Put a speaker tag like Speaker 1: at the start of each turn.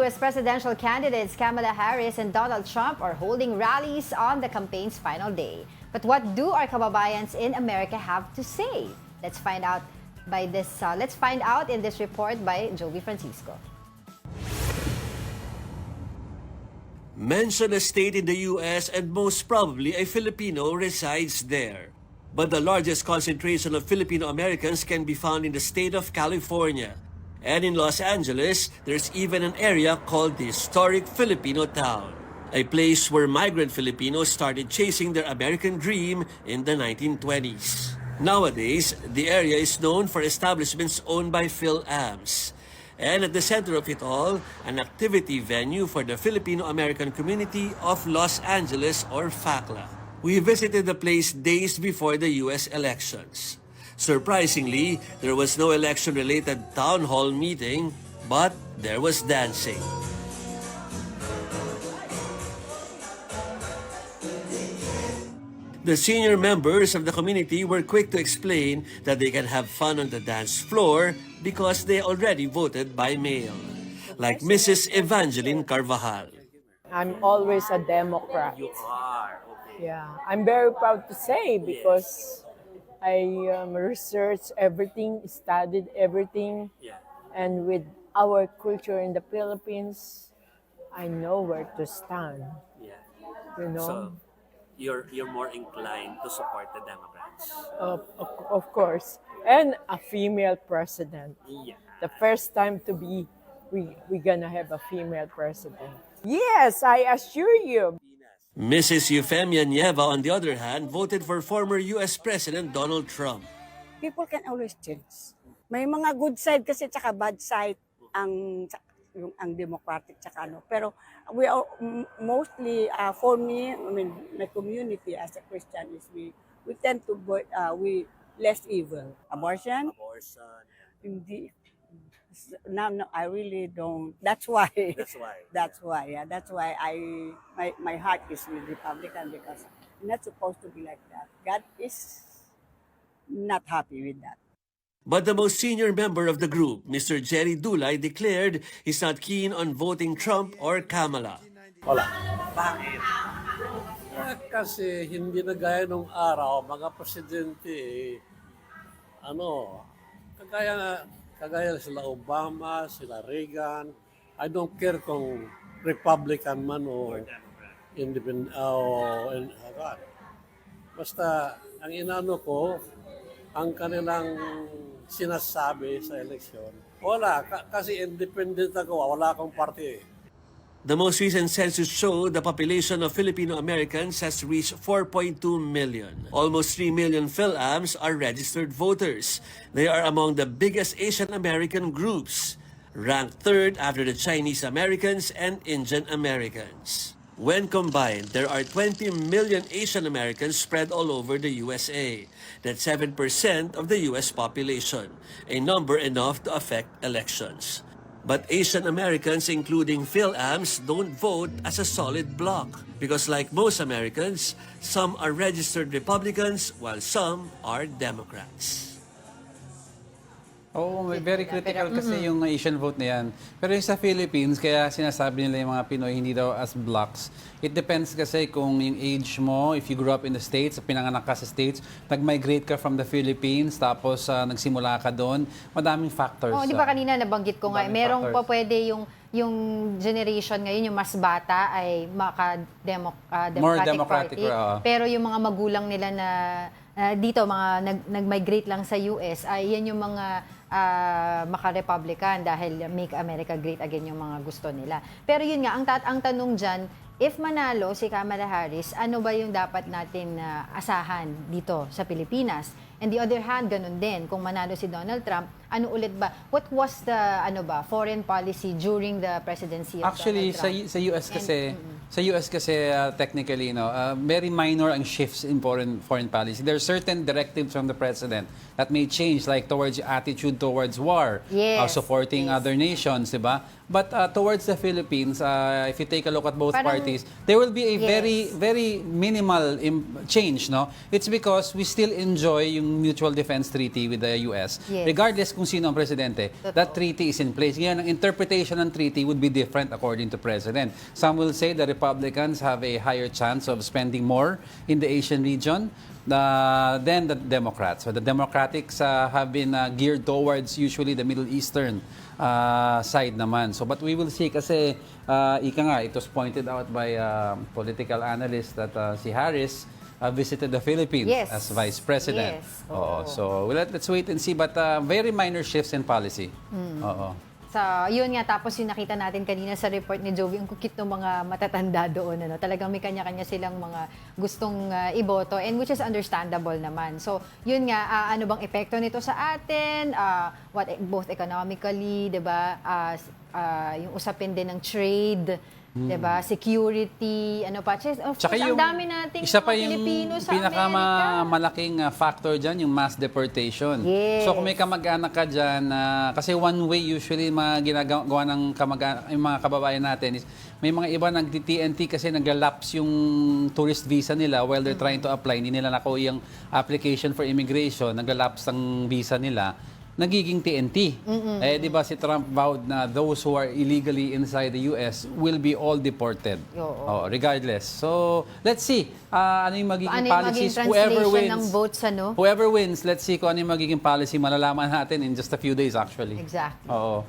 Speaker 1: U.S. presidential candidates Kamala Harris and Donald Trump are holding rallies on the campaign's final day. But what do our kababayans in America have to say? Let's find out in this report by Jove Francisco.
Speaker 2: Mention a state in the U.S. and most probably a Filipino resides there. But the largest concentration of Filipino-Americans can be found in the state of California. And in Los Angeles, there's even an area called the historic Filipino Town, a place where migrant Filipinos started chasing their American dream in the 1920s. Nowadays, the area is known for establishments owned by Fil-Ams. And at the center of it all, an activity venue for the Filipino-American community of Los Angeles or FACLA. We visited the place days before the U.S. elections. Surprisingly, there was no election-related town hall meeting, but there was dancing. The senior members of the community were quick to explain that they can have fun on the dance floor because they already voted by mail, like Mrs. Evangeline Carvajal.
Speaker 3: I'm always a Democrat.
Speaker 2: You are, okay.
Speaker 3: Yeah, I'm very proud to say because I researched everything, studied everything, and with our culture in the Philippines, I know where to stand.
Speaker 2: Yeah.
Speaker 3: You know.
Speaker 2: So, you're more inclined to support the Democrats.
Speaker 3: Of course, and a female president.
Speaker 2: Yeah.
Speaker 3: The first time to be, we gonna have a female president. Yes, I assure you.
Speaker 2: Mrs. Eufemia Nieva, on the other hand, voted for former U.S. President Donald Trump.
Speaker 4: People can always change. May mga good side kasi tsaka bad side ang Democratic tsaka ano. Pero we are mostly for me, I mean my community as a Christian is we tend to vote we less evil. Abortion? Hindi. No, I really don't. That's why. That's why my heart is with Republican because I'm not supposed to be like that. God is not happy with that.
Speaker 2: But the most senior member of the group, Mr. Jerry Dulay, declared he's not keen on voting Trump or Kamala.
Speaker 5: Wala. Bakit? Kasi hindi na gaya nung araw, mga presidente, kagaya sila Obama, sila Reagan. I don't care kung Republican man o Independent. Basta, ang inano ko, ang kanilang sinasabi sa eleksyon, wala. Kasi independent ako, wala akong party.
Speaker 2: The most recent census showed the population of Filipino-Americans has reached 4.2 million. Almost 3 million Fil-Ams are registered voters. They are among the biggest Asian American groups, ranked third after the Chinese Americans and Indian Americans. When combined, there are 20 million Asian Americans spread all over the USA. That's 7% of the US population, a number enough to affect elections. But Asian Americans, including Fil-Ams, don't vote as a solid bloc because like most Americans, some are registered Republicans while some are Democrats.
Speaker 6: Oo, very critical kasi yung Asian vote na yan. Pero yung sa Philippines, kaya sinasabi nila yung mga Pinoy hindi daw as blocks. It depends kasi kung yung age mo, if you grew up in the States, pinanganak ka sa States, nag-migrate ka from the Philippines, tapos nagsimula ka doon, madaming factors.
Speaker 1: Oh, di ba kanina nabanggit ko nga, merong pa pwede yung generation ngayon, yung mas bata ay Democratic Party. Pero yung mga magulang nila na dito, mga nag-migrate lang sa US, ay yan yung mga maka-Republican dahil Make America Great Again yung mga gusto nila. Pero yun nga, ang tanong dyan, if manalo si Kamala Harris, ano ba yung dapat natin asahan dito sa Pilipinas? And the other hand, ganun din. Kung manalo si Donald Trump, ano ulit ba? What was the foreign policy during the presidency of
Speaker 6: Actually,
Speaker 1: Donald Trump?
Speaker 6: sa US kasi technically, very minor ang shifts in foreign policy. There are certain directives from the president that may change, like towards attitude towards war, supporting other nations, di ba? But towards the Philippines, if you take a look at both
Speaker 1: Parang-
Speaker 6: parties, there will be a
Speaker 1: Yes.
Speaker 6: very minimal change, no? It's because we still enjoy yung mutual defense treaty with the US.
Speaker 1: Yes.
Speaker 6: Regardless kung sino ang presidente, that treaty is in place. Ngayon, ang interpretation ng treaty would be different according to President. Some will say the Republicans have a higher chance of spending more in the Asian region than the Democrats. So the Democrats have been geared towards usually the Middle Eastern side naman. So but we will see kasi ika nga, it was pointed out by political analyst that si Harris visited the Philippines
Speaker 1: Yes.
Speaker 6: as Vice President.
Speaker 1: Yes.
Speaker 6: Oo. So let's wait and see, but very minor shifts in policy. Oo.
Speaker 1: Sa yun nga, tapos yung nakita natin kanina sa report ni Jove, yung kukit ng mga matatanda doon, ano, talagang may kanya-kanya silang mga gustong iboto, and which is understandable naman. So yun nga, ano bang epekto nito sa atin, both economically, 'di ba, yung usapin din ng trade, 'di ba, security, ano pa, of
Speaker 6: Tsaka
Speaker 1: course, ang
Speaker 6: yung
Speaker 1: dami nating
Speaker 6: isa pa
Speaker 1: mga
Speaker 6: yung
Speaker 1: Pilipino sa Amerika.
Speaker 6: pinakamalaking factor dyan, yung mass deportation.
Speaker 1: Yes.
Speaker 6: So kung may kamag-anak ka dyan, kasi one way usually mga ginagawa ng yung mga kababayan natin is may mga iba nagti-TNT kasi nagla-lapse yung tourist visa nila while they're trying to apply. Hindi nila nakuha yung application for immigration, nagla-lapse ang visa nila, nagiging TNT. Eh, di ba si Trump vowed na those who are illegally inside the US will be all deported.
Speaker 1: Oo.
Speaker 6: Regardless. So, let's see. Ano yung magiging
Speaker 1: Ano yung
Speaker 6: policies?
Speaker 1: maging
Speaker 6: Whoever
Speaker 1: translation
Speaker 6: wins.
Speaker 1: ng votes, ano?
Speaker 6: Whoever wins, let's see kung ano yung magiging policy. Malalaman natin in just a few days actually.
Speaker 1: Exactly.
Speaker 6: Oo.